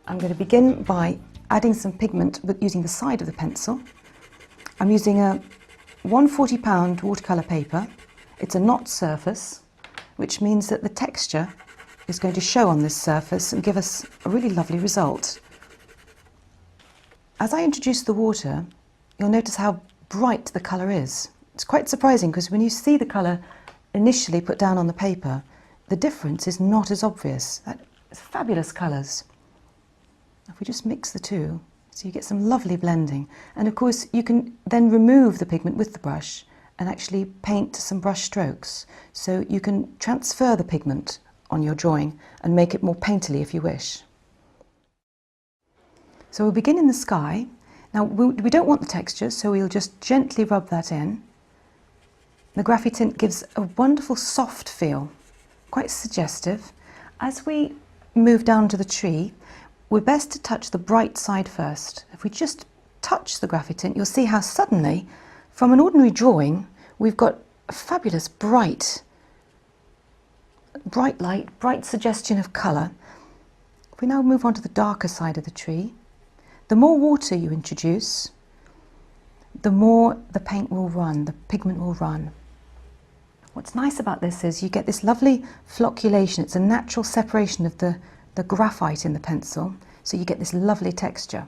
I'm going to begin by adding some pigment but using the side of the pencil. I'm using a 140-pound watercolour paper. It's a knot surface, which means that the texture is going to show on this surface and give us a really lovely result. As I introduce the water, you'll notice how bright the colour is. It's quite surprising because when you see the colour initially put down on the paper, the difference is not as obvious. It's fabulous colours. If we just mix the two, so you get some lovely blending. And of course you can then remove the pigment with the brush and actually paint some brush strokes. So you can transfer the pigment on your drawing and make it more painterly if you wish. So we'll begin in the sky. Now we don't want the texture, so we'll just gently rub that in. The Graphitint gives a wonderful soft feel, quite suggestive. As we move down to the tree, we're best to touch the bright side first. If we just touch the Graphitint, you'll see how suddenly, from an ordinary drawing, we've got a fabulous bright light, bright suggestion of colour. If we now move on to the darker side of the tree, the more water you introduce, the more the paint will run, the pigment will run. What's nice about this is you get this lovely flocculation. It's a natural separation of the graphite in the pencil, so you get this lovely texture.